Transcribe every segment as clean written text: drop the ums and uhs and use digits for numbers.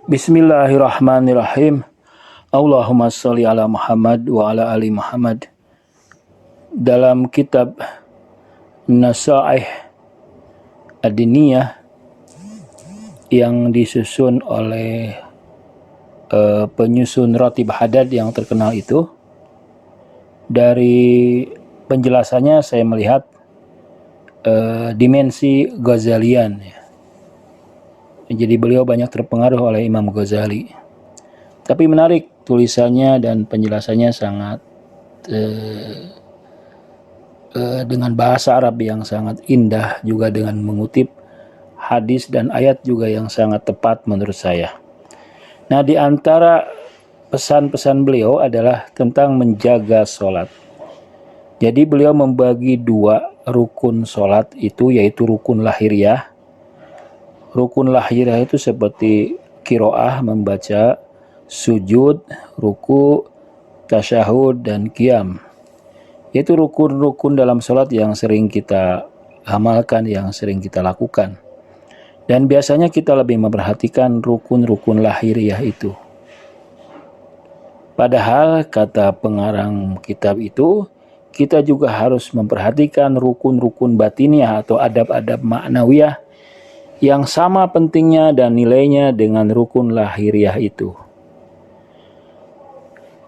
Bismillahirrahmanirrahim. Allahumma sholli ala Muhammad wa ala ali Muhammad. Dalam kitab Nasaih Ad-Diniyah yang disusun oleh penyusun Ratib Haddad yang terkenal itu, dari penjelasannya saya melihat dimensi Ghazalian ya. Jadi beliau banyak terpengaruh oleh Imam Ghazali. Tapi menarik tulisannya dan penjelasannya sangat dengan bahasa Arab yang sangat indah, juga dengan mengutip hadis dan ayat juga yang sangat tepat menurut saya. Nah, di antara pesan-pesan beliau adalah tentang menjaga sholat. Jadi beliau membagi dua rukun sholat itu, yaitu rukun lahiriah. Rukun lahiriah itu seperti qiraah, membaca, sujud, ruku, tasyahud, dan qiyam. Itu rukun-rukun dalam sholat yang sering kita amalkan, yang sering kita lakukan. Dan biasanya kita lebih memperhatikan rukun-rukun lahiriah itu. Padahal kata pengarang kitab itu, kita juga harus memperhatikan rukun-rukun batiniah atau adab-adab ma'nawiyah yang sama pentingnya dan nilainya dengan rukun lahiriah itu.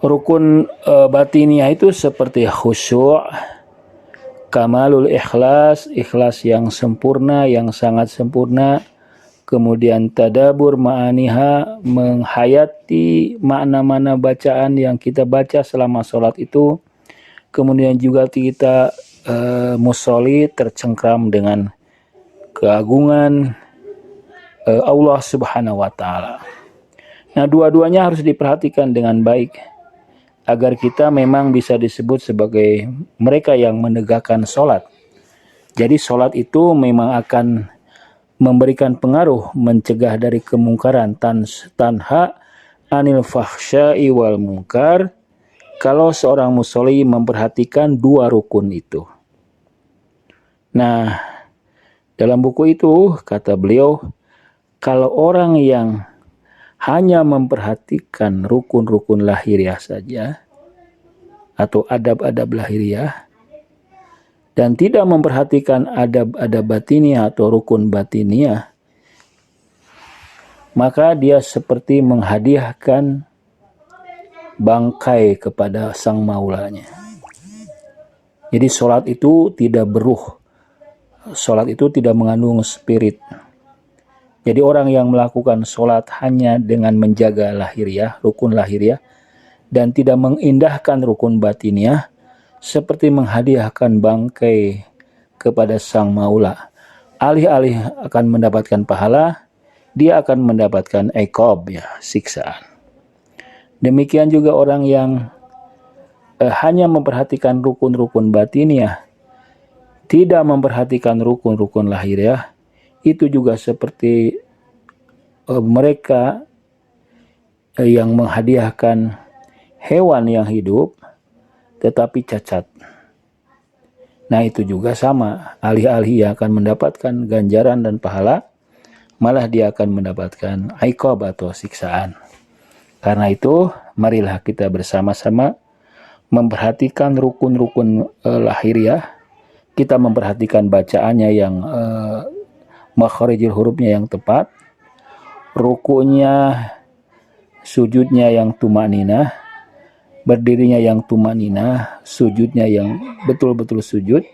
Rukun batiniah itu seperti khusyuk, kamalul ikhlas, ikhlas yang sempurna, yang sangat sempurna. Kemudian tadabur ma'aniha, menghayati makna-makna bacaan yang kita baca selama sholat itu. Kemudian juga kita musolli tercengkram dengan keagungan Allah Subhanahu wa Ta'ala. Nah, dua-duanya harus diperhatikan dengan baik agar kita memang bisa disebut sebagai mereka yang menegakkan sholat. Jadi sholat itu memang akan memberikan pengaruh, mencegah dari kemungkaran, tanha anil fahsya'i wal munkar, kalau seorang musolli memperhatikan dua rukun itu. Nah, dalam buku itu kata beliau, kalau orang yang hanya memperhatikan rukun-rukun lahiriah saja atau adab-adab lahiriah dan tidak memperhatikan adab-adab batiniah atau rukun batiniah, maka dia seperti menghadiahkan bangkai kepada sang maulanya. Jadi sholat itu tidak beruh. Sholat itu tidak mengandung spirit. Jadi orang yang melakukan sholat hanya dengan menjaga lahiriah, rukun lahiriah, dan tidak mengindahkan rukun batiniah, seperti menghadiahkan bangkai kepada sang maula. Alih-alih akan mendapatkan pahala, dia akan mendapatkan iqab, ya, siksaan. Demikian juga orang yang hanya memperhatikan rukun-rukun batiniah, tidak memperhatikan rukun-rukun lahiriah, itu juga seperti mereka yang menghadiahkan hewan yang hidup tetapi cacat. Nah, itu juga sama, alih-alih ia akan mendapatkan ganjaran dan pahala, malah dia akan mendapatkan iqab atau siksaan. Karena itu, marilah kita bersama-sama memperhatikan rukun-rukun lahiriah. Kita memperhatikan bacaannya yang makharijul hurufnya yang tepat, rukunya, sujudnya yang tumaninah, berdirinya yang tumaninah, sujudnya yang betul-betul sujud.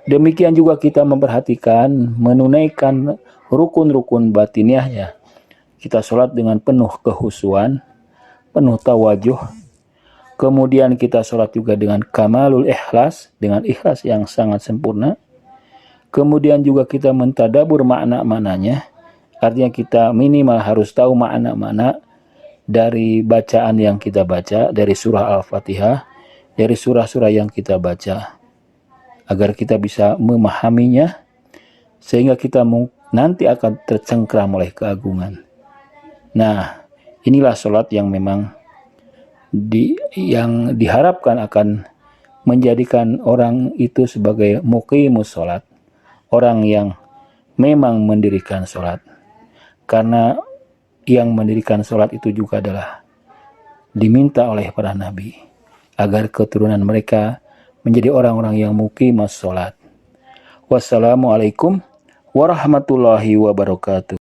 Demikian juga kita memperhatikan, menunaikan rukun-rukun batiniahnya. Kita sholat dengan penuh kehusuan, penuh tawajuh. Kemudian kita sholat juga dengan kamalul ikhlas, dengan ikhlas yang sangat sempurna. Kemudian juga kita mentadabur makna-maknanya, artinya kita minimal harus tahu makna-makna dari bacaan yang kita baca, dari surah Al-Fatihah, dari surah-surah yang kita baca, agar kita bisa memahaminya, sehingga kita nanti akan tercengkram oleh keagungan. Nah, inilah sholat yang memang yang diharapkan akan menjadikan orang itu sebagai muqimus sholat, orang yang memang mendirikan sholat. Karena yang mendirikan sholat itu juga adalah diminta oleh para nabi agar keturunan mereka menjadi orang-orang yang muqimas sholat. Wassalamualaikum warahmatullahi wabarakatuh.